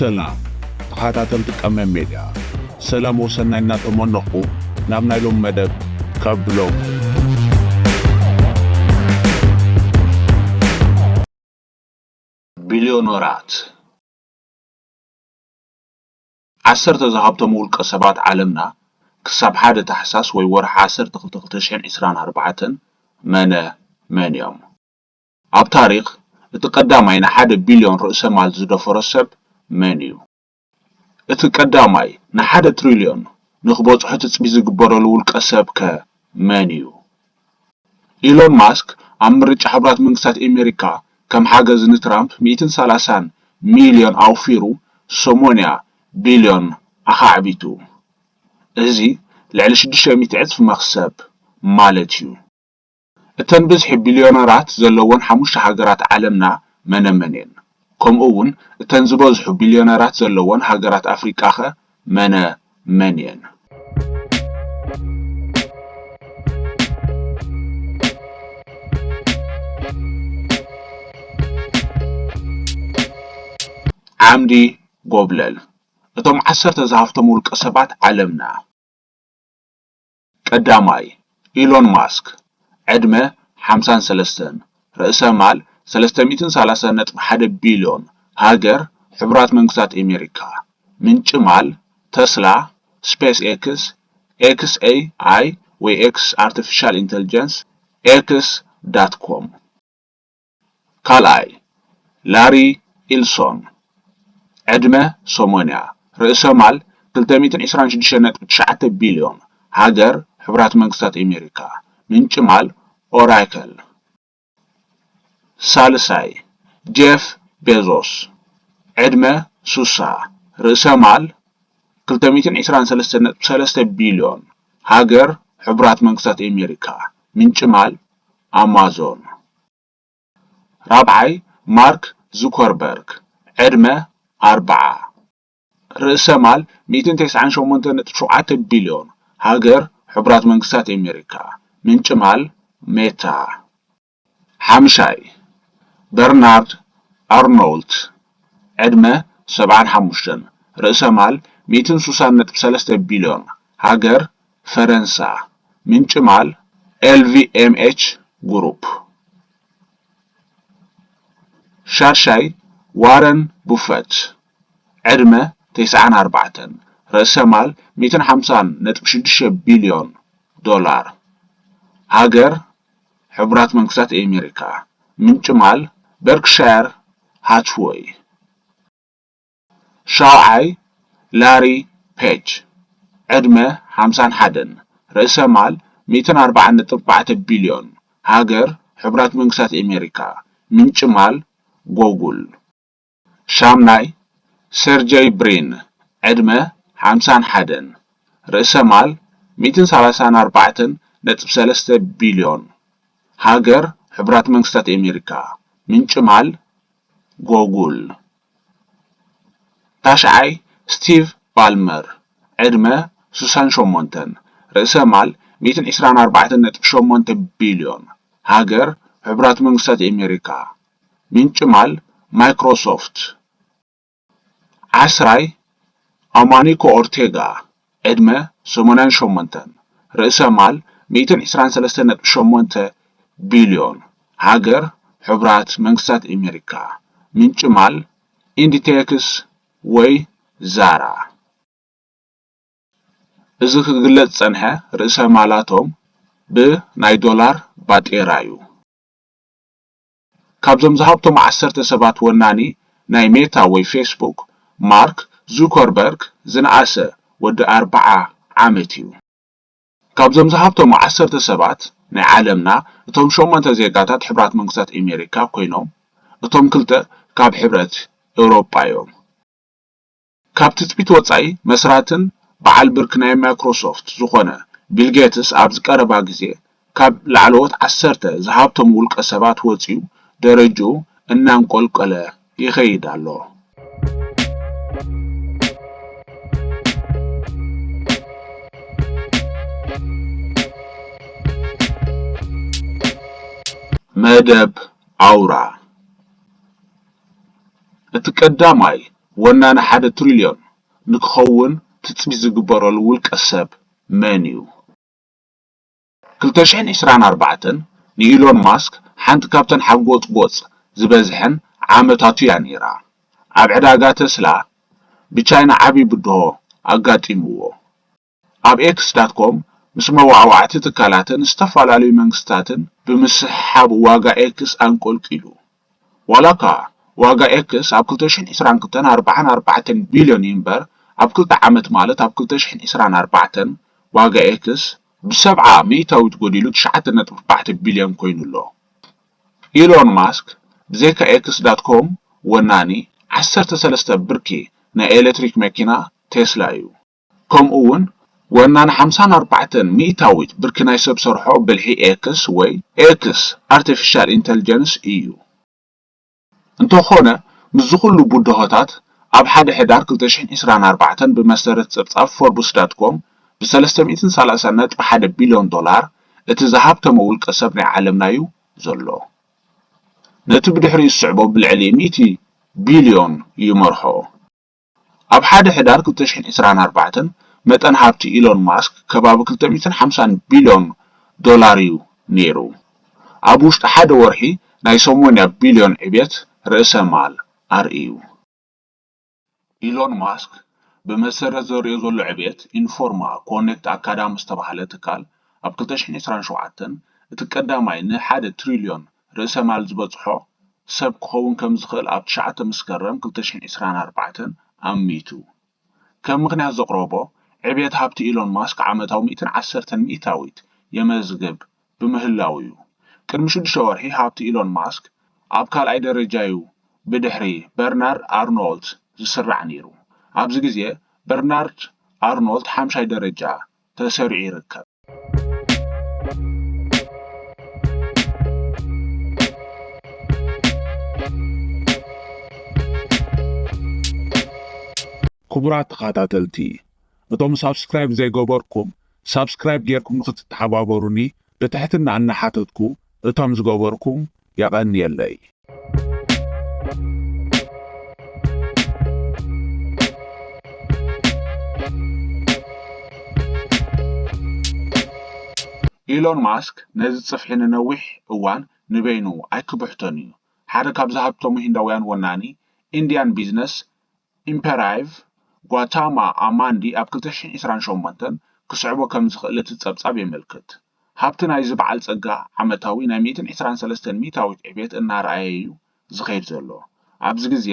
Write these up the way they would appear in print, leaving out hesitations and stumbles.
ሰላም ተኸታተልቲ ቀመም ሚድያ ሰላም ወሰናይ እናጠመንኹ ናብ ናይሎም መደብ ከብሎም ቢልዮነራት 10 ዝሃብቶም ውልቀ ሰባት ዓለምና ክሳብ 1 ታሕሳስ ወይ ወርሒ 12 2024 መን እዮም ኣብ ታሪኽ እቲ ቀዳማይ ን1 ቢልዮን ርእሰ ማል ዝደፈረ ሰብ መን እዩ? እቲ ቀዳማይ ን1 ትሪልዮን ንኽበጽሖ ትጽቢት ዝግበረሉ ውልቀ ሰብ ከ መን እዩ? ኢሎን ማስክ ኣብ ምርጫ ሕብራት መንግስታት ኣሜሪካ ከም ሓገዝ ንትራምፕ 130 ሚልዮን ኣውፊሩ 80 ቢልዮን ኣኻዕቢቱ እዚ ልዕሊ 600 ዕጽፊ መኽሰብ ማለት እዩ። እተን ብዝሒ ቢልዮነራት ዘለወን 5 ሃገራት ዓለምና መን እየን? ከምኡ'ውን እተን ዝበዝሑ ቢልዮነራት ዘለወን ሃገራት ኣፍሪቃ ኸ መን እየን? ዓምዲ ጎብለል እቶም 10 ዝሃፍቶም ውልቀ ሰባት ዓለምና ቀዳማይ ኢሎን ማስክ ዕድመ 53 ርእሰ ማል 330.1 ቢልዮን ሃገር ሕብራት መንግስታት ኣሜሪካ ምንጭ ማል ተስላ ስፔስ ኤክስ XAI ወይ X artificial intelligence X.com ካልኣይ ላሪ ኢልሶን ዕድመ 80 ርእሰ ማል 226.9 ቢልዮን ሃገር ሕብራት መንግስታት ኣሜሪካ ምንጭ ማል ኦራክል ሳልሳይ ጄፍ ቤዞስ ዕድመ 60 ርእሰ ማል 223.3 ቢልዮን ሃገር ሕብራት መንግስታት ኣሜሪካ ምንጭ ማል ኣማዞን ራብዓይ ማርክ ዙከርበርግ ዕድመ 40 ርእሰ ማል 198.7 ቢልዮን ሃገር ሕብራት መንግስታት ኣሜሪካ ምንጭ ማል ሜታ ሓምሻይ በርናርድ ኣርኖልት ዕድመ 75 ርእሰ ማል 160.3 ቢልዮን ሃገር ፈረንሳ ምንጭ ማል LVMH ግሩፕ ሻድሻይ ዋረን ቡፈት ዕድመ 94 ርእሰ ማል 150.6 ቢልዮን ዶላር ሃገር ሕብራት መንግስታት ኣሜሪካ ምንጭ ማል በርክሻየር ሃትዌይ ሻውዓይ ላሪ ፔጅ ዕድመ 51 ርእሰ ማል 140.4 ቢልዮን ሃገር ሕብራት መንግስታት ኣሜሪካ ምንጭ ማል ጎጉል ሻምናይ ሰርጀይ ብሪን ዕድመ 51 ርእሰ ማል 134.3 ቢልዮን ሃገር ሕብራት መንግስታት ኣሜሪካ ምንጭ ማል ጎጉል ታሽዓይ ስቲቭ ባልመር ዕድመ 68 ርእሰ ማል 124.8 ቢልዮን ሃገር ሕብራት መንግስታት ኣሜሪካ ምንጭ ማል ማይክሮሶፍት ዓስራይ ኣማኒኮ ኦርቴጋ ዕድመ 88 ርእሰ ማል 123.8 ቢልዮን ሃገር ሕብራት መንግስታት ኣሜሪካ ምንጭ ማል ኢንዲቴክስ ወይ ዛራ እዚ ክግለጽ ጸንሐ ርእሰ ማላቶም ብናይ ዶላር ባጤራ እዩ። ካብዞም ዝሃብቶም 10 ሰባት ወናኒ ናይ ሜታ ወይ ፌስቡክ ማርክ ዙከርበርግ ዝነኣሰ ወዲ 40 ዓመት እዩ። ካብዞም ዝሃብቶም 10 ሰባት ናይ ዓለምና እቶም 8 ዜጋታት ሕብራት መንግስታት ኣሜሪካ ኮይኖም እቶም 2 ካብ ሕብረት ኤውሮጳ እዮም። ካብ ትጽቢት ወጻኢ መስራትን በዓል ብርክ ናይ ማይክሮሶፍት ዝኾነ ቢል ጌትስ ኣብ ዝቀረባ ግዜ ካብ ላዕለዎት 10 ዝሃብቶም ውልቀ ሰባት ወፂኡ ደረጃኡ እናንቆልቆለ ይኸይድ ኣሎ። መደብ ኣውራ እቲ ቀዳማይ ወናኒ 1 ትሪልዮን ንክኸውን ትፅቢት ዝግበረሉ ውልቀ ሰብ መን እዩ? 2024 ንኢሎን ማስክ ሓንቲ ካብተን ሓጎፅጎፅ ዝበዝሐን ዓመታቱ እያ ነይራ። ኣብ ዕዳጋ ተስላ ብቻይና ዓብይ ብድሆ ኣጋጢምዎ። ኣብ ኤክስ.ኮም ምስ መዋዕዋዕቲ ትካላትን ዝተፈላለዩ መንግስታትን ብምስሓብ ዋጋ ኤክስ አንቆልቂሉ። ዋላካ ዋጋ ኤክስ ኣብ 2022 44 ቢልዮን እምበር ኣብ 2 ዓመት ማለት ኣብ 2024 ዋጋ ኤክስ ብ70 ሚእታዊት ጎዲሉ 9.4 ቢልዮን ኮይኑ ኣሎ። ኢሎን ማስክ ብዘይካ ኤክስ.ኮም ወናኒ 13 ብርኪ ናይ ኤሌክትሪክ መኪና ቴስላ እዩ። ከምኡ እውን ወናኒ 54 ሚእታዊት ብርኪ ናይ ሰብ ሰርሖ ብልሒ ኤክስ ወይ ኤክስ አርቲፊሻል ኢንተለጀንስ እዩ። እንተኾነ ምስ ዝኹሉ ቡድሆታት ኣብ 1 ሕዳር 2024 ብመሰረት ፀብጻብ ፎርብስ.ኮም ብ330.1 ቢልዮን ዶላር እቲ ዝሃብተመ ውልቀ ሰብ ናይ ዓለምና እዩ ዘሎ። ነቲ ብድሕሪኡ ዝስዕቦ ብልዕሊ 100 ቢልዮን ይመርሖ። ኣብ 1 ሕዳር 2024 መጠን ሃብቲ ኢሎን ማስክ ከባቢ 250 ቢልዮን ዶላር እዩ ነይሩ። ኣብ ውሽጢ ሓደ ወርሒ ናይ 80 ቢልዮን ዕብየት ርእሰ ማል ኣርእዩ። ኢሎን ማስክ ብመሰረት ዘርእዮ ዘሎ ዕብየት ኢንፎርማ ኮኔክት ኣካዳሚ ዝተባህለ ትካል ኣብ 2027 እቲ ቀዳማይ ን1 ትሪልዮን ርእሰ ማል ዝበፅሖ ሰብ ክኸውን ከም ዝኽእል ኣብ 9 መስከረም 2024 ኣሚቱ። ከም ምክንያት ዘቕረቦ ዕብየት ሃብቲ ኢሎን ማስክ ዓመታዊ 110 ሚእታዊት የመዝግብ ብምህላው እዩ። ቅድሚ 6 ወርሒ ሃብቲ ኢሎን ማስክ ኣብ ካልኣይ ደረጃ እዩ ብድሕሪ በርናርድ ኣርኖልድ ዝስራዕ ነይሩ። ኣብዚ ግዜ በርናርድ ኣርኖልድ 5ይ ደረጃ ተሰሪዑ ይርከብ። ክቡራት ተኸታተልቲ እቶም ሳብስክራይብ ዘይገበርኩም ሳብስክራይብ ጌርኩም ንኽትተሓባበሩኒ ብትሕትና እናሓተትኩ እቶም ዝገበርኩም የቐኒየለይ። ኢሎን ማስክ ነዚ ጽፍሒ ንነዊሕ እዋን ንበይኑ ኣይክብሕቶን እዩ። ሓደ ካብ ዝሃብቶም ህንዳውያን ወናኒ ኢንዲያን ቢዝነስ ኢምፐራይቭ ጓታማ ኣማንዲ ኣብ 2028 ክስዕቦ ከም ዝኽእል እቲ ጸብጻብ የመልክት። ሃብቲ ናይ ዝበዓል ጸጋ ዓመታዊ ናይ 123 ሚእታዊት ዕብየት እናረኣየ እዩ ዝኸይድ ዘሎ። ኣብዚ ግዜ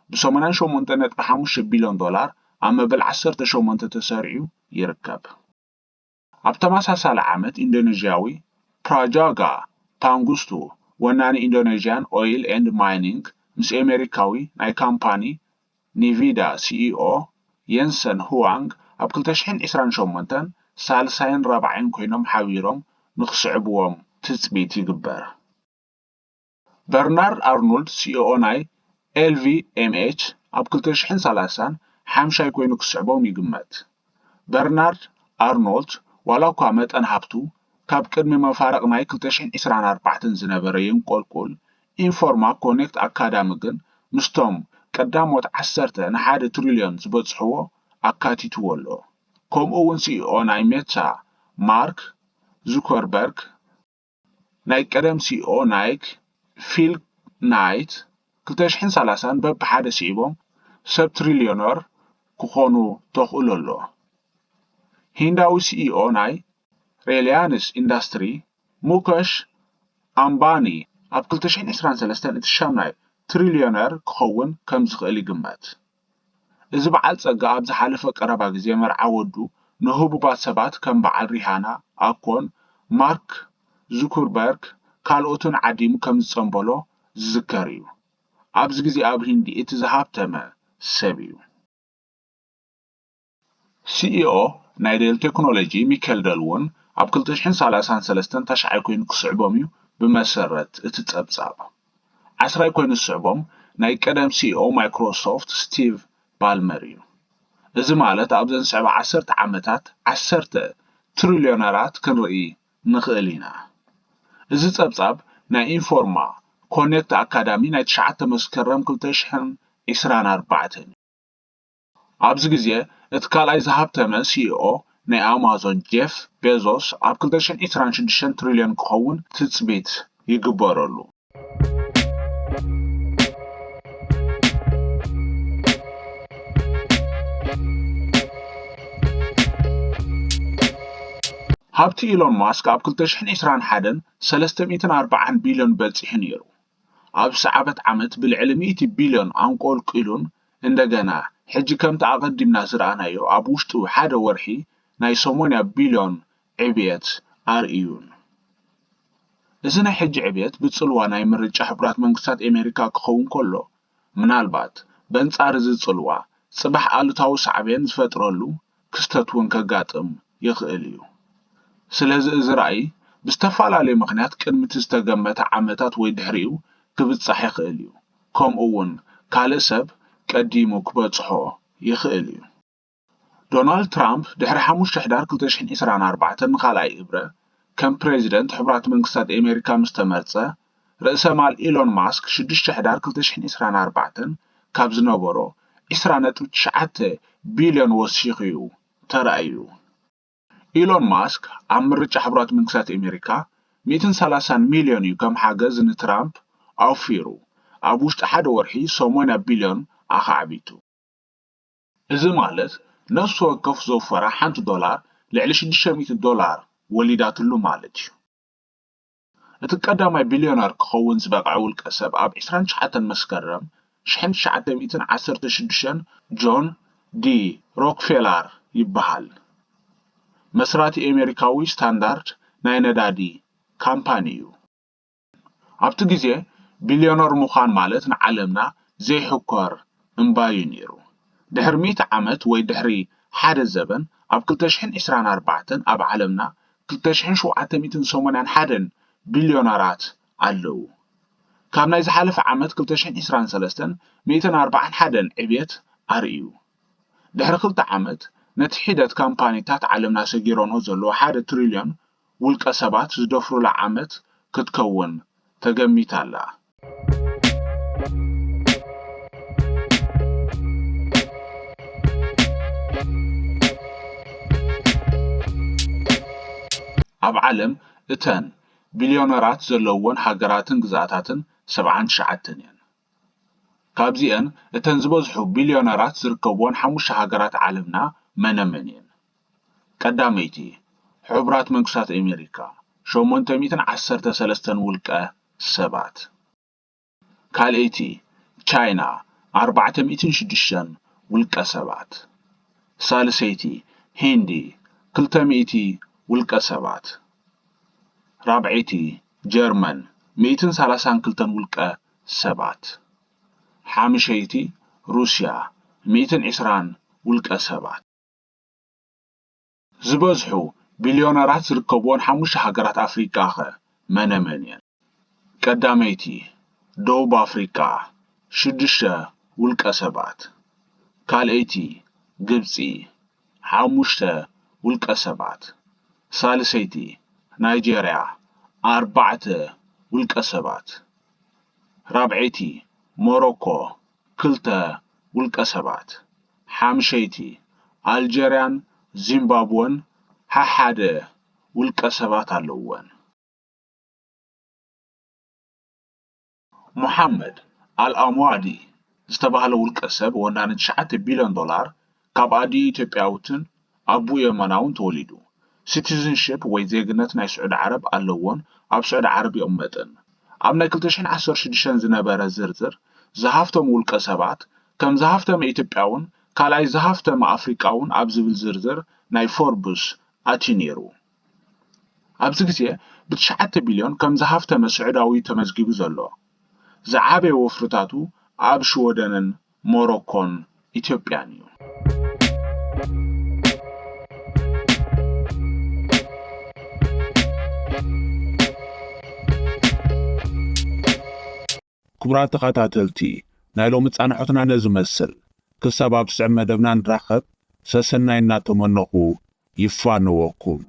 ብ88.5 ቢልዮን ዶላር ኣብ መበል 18 ተሰሪዑ ይርከብ። ኣብ ተመሳሳሊ ዓመት ኢንዶኔዥያዊ ፕራጃጋ ፓንጉስቱ ወናኒ ኢንዶኔዥያን ኦይል ኤንድ ማይኒንግ ምስ ኣሜሪካዊ ናይ ካምፓኒ ኒቪዳ ሲኢኦ የንሰን ሁዋንግ ኣብ 2028 ሳልሳይን ራብዓይን ኮይኖም ሓቢሮም ንኽስዕብዎም ትፅቢት ይግበር። በርናርድ ኣርኖልድ ሲኢኦ ናይ ኤልቪኤምኤች ኣብ 2030 ሓምሻይ ኮይኑ ክስዕቦም ይግመት። በርናርድ ኣርኖልድ ዋላ እኳ መጠን ሃብቱ ካብ ቅድሚ መፋረቕ ናይ 2024 ዝነበረ ይንቆልቁል፣ ኢንፎርማ ኮኔክት ኣካዳሚ ግን ምስቶም ቀዳሞት 10 ን1 ትሪልዮን ዝበፅሕዎ ኣካቲትዎ ኣሎ። ከምኡ እውን ሲኢኦ ናይ ሜታ ማርክ ዙከርበርግ ናይ ቀደም ሲኢኦ ናይክ ፊል ናይት 2030 በብሓደ ሲዒቦም ሰብ ትሪልዮነር ክኾኑ ተኽእሉ ኣሎ። ሂንዳዊ ሲኢኦ ናይ ሪላያንስ ኢንዳስትሪ ሙኬሽ ኣምባኒ ኣብ 2023 እቲ ሻምናይ ትሪልዮነር ክኸውን ከም ዝኽእል ይግመት። እዚ በዓል ጸጋ ኣብ ዝሓለፈ ቀረባ ግዜ መርዓ ወዱ ንህቡባት ሰባት ከም በዓል ሪሃና ኣኮን ማርክ ዙከርበርግ ካልኦትን ዓዲሙ ከም ዝጸንበሎ ዝዝከር እዩ። ኣብዚ ግዜ ኣብ ሂንዲ እቲ ዝሃብተመ ሰብ እዩ። ሲኢኦ ናይ ዴል ቴክኖሎጂ ሚካኤል ደል እውን ኣብ 2033 ተሻዓይ ኮይኑ ክስዕቦም እዩ ብመሰረት እቲ ጸብጻብ። 10 ኮይኑ ዝስዕቦም ናይ ቀደም ሲኢኦ ማይክሮሶፍት ስቲቭ ባልመር እዩ። እዚ ማለት ኣብ ዘንስዕባ 10 ዓመታት 10 ትሪልዮነራት ክንርኢ ንኽእል ኢና። እዚ ጸብጻብ ናይ ኢንፎርማ ኮኔክት ኣካዳሚ ናይ 9 መስከረም 2024 ኣብዚ ግዜ እቲ ካልኣይ ዝሃብተመ ሲኢኦ ናይ ኣማዞን ጄፍ ቤዞስ ኣብ 226 ትሪልዮን ክኸውን ትፅቢት ይግበረሉ። ሃብቲ ኢሎን ማስክ ኣብ 2021 340 ቢልዮን በፂሑ ነይሩ። ኣብ ሰዓበት ዓመት ብልዕሊ 100 ቢልዮን አንቆልቂሉን እንደገና ሕጂ ከምቲ ኣቐዲምና ዝረኣናዮ ኣብ ውሽጡ ሓደ ወርሒ ናይ 80 ቢልዮን ዕብየት ኣርእዩን። እዚ ናይ ሕጂ ዕብየት ብጽልዋ ናይ ምርጫ ሕቡራት መንግስታት ኣሜሪካ ክኸውን ከሎ ምናልባት በንጻር እዚ ጽልዋ ጽባሕ ኣሉታዊ ሳዕቤን ዝፈጥረሉ ክስተት እውን ከጋጥም ይኽእል እዩ። ስለዚ እዚ ራእይ ብዝተፈላለየ ምኽንያት ቅድሚቲ ዝተገመተ ዓመታት ወይ ድሕሪኡ ክብጻሕ ይኽእል እዩ። ከምኡ እውን ካልእ ሰብ ቀዲሙ ክበጽሖ ይኽእል እዩ። ዶናልድ ትራምፕ ድሕሪ 5 ሕዳር 2024 ንኻልኣይ እብረ ከም ፕሬዚደንት ሕቡራት መንግስታት ኣሜሪካ ምስ ተመርጸ ርእሰ ማል ኢሎን ማስክ 6 ሕዳር 2024 ካብ ዝነበሮ 20.9 ቢልዮን ወሲኹ እዩ ተራእዩ። ኢሎን ማስክ ኣብ ምርጫ ሕቡራት መንግስታት ኣሜሪካ 130 ሚልዮን እዩ ከም ሓገዝ ንትራምፕ ኣውፊሩ ኣብ ውሽጢ ሓደ ወርሒ 80 ቢልዮን ኣኻዕቢቱ። እዚ ማለት ነፍሲ ወከፍ ዘወፈራ ሓንቲ ዶላር ልዕሊ $600 ወሊዳትሉ ማለት እዩ። እቲ ቀዳማይ ቢልዮነር ክኸውን ዝበቕዐ ውልቀ ሰብ ኣብ 29 መስከረም 1916 ጆን ዲ ሮክፌለር ይበሃል። መስራቲ ኣሜሪካዊ ስታንዳርድ ናይ ነዳዲ ካምፓኒ እዩ። ኣብቲ ግዜ ቢልዮነር ምዃን ማለት ንዓለምና ዘይሕኮር እምባዩ ነይሩ። ድሕሪ 100 ዓመት ወይ ድሕሪ ሓደ ዘበን ኣብ 2024 ኣብ ዓለምና 2781 ቢልዮነራት ኣለዉ። ካብ ናይ ዝሓለፈ ዓመት 2023 141 ዕብየት ኣርእዩ። ድሕሪ 2 ዓመት ነቲ ሒደት ካምፓኒታት ዓለምና ሰጊሮንኦ ዘለዎ 1 ትሪልዮን ውልቀ ሰባት ዝደፍሩላ ዓመት ክትከውን ተገሚታላ። ኣብ ዓለም እተን ቢልዮነራት ዘለዎን ሃገራትን ግዛኣታትን 79 እየን። ካብዚአን እተን ዝበዝሑ ቢልዮነራት ዝርከብዎን 5 ሃገራት ዓለምና መነመን እየን። ቀዳመይቲ ሕቡራት መንግስታት ኣሜሪካ 813 ውልቀ ሰባት። ካልአይቲ ቻይና 406 ውልቀ ሰባት። ሳልሰይቲ ሂንዲ 200 ውልቀ ሰባት። ራብዐይቲ ጀርመን 132 ውልቀ ሰባት። ሓምሸይቲ ሩስያ 120 ውልቀ ሰባት። ዝበዝሑ ቢልዮነራት ዝርከብዎን 5 ሃገራት ኣፍሪካ ኸ መነመን እየን። ቀዳመይቲ ደቡብ ኣፍሪካ 6 ውልቀ ሰባት። ካልአይቲ ግብፂ 5 ውልቀ ሰባት። ሳልሰይቲ ናይጄርያ 4 ውልቀ ሰባት። ራብዐይቲ ሞሮኮ 2 ውልቀ ሰባት። ሓምሸይቲ ኣልጀርያን ዚምባብወን 1 ውልቀ ሰባት ኣለውወን። ሙሐመድ አልአምዋዲ ዝተባህለ ውልቀ ሰብ ወናኒ $9 ቢልዮን ካብ ኣዲኡ ኢትዮጵያዊትን ኣቡ የመናውን ተወሊዱ። ሲቲዝንሺፕ ወይ ዜግነት ናይ ስዑድ ዓረብ ኣለዎን ኣብ ስዑድ ዓረብ ይቕመጥን። ኣብ ናይ 2016 ዝነበረ ዝርዝር ዝሃፍቶም ውልቀ ሰባት ከም ዝሃፍተመ ኢትዮጵያውን ካልኣይ ዝሃፍተመ ኣፍሪቃውን ኣብ ዝብል ዝርዝር ናይ ፎርብስ ኣትዩ ነይሩ። ኣብዚ ግዜ ብ9 ቢልዮን ከም ዝሃፍተመ ስዑዳዊ ተመዝጊቡ ዘሎ። ዝዓበየ ወፍርታቱ ኣብ ሽወደንን ሞሮኮን ኢትዮጵያን እዩ። ክቡራት ተኸታተልቲ ናይ ሎሚ ጻንሖትና ነዝመስል ክሳብ ኣብ ስዕብ መደብና ንራኸብ ሰሰናይ እናተመነኹ ይፋነወኩም።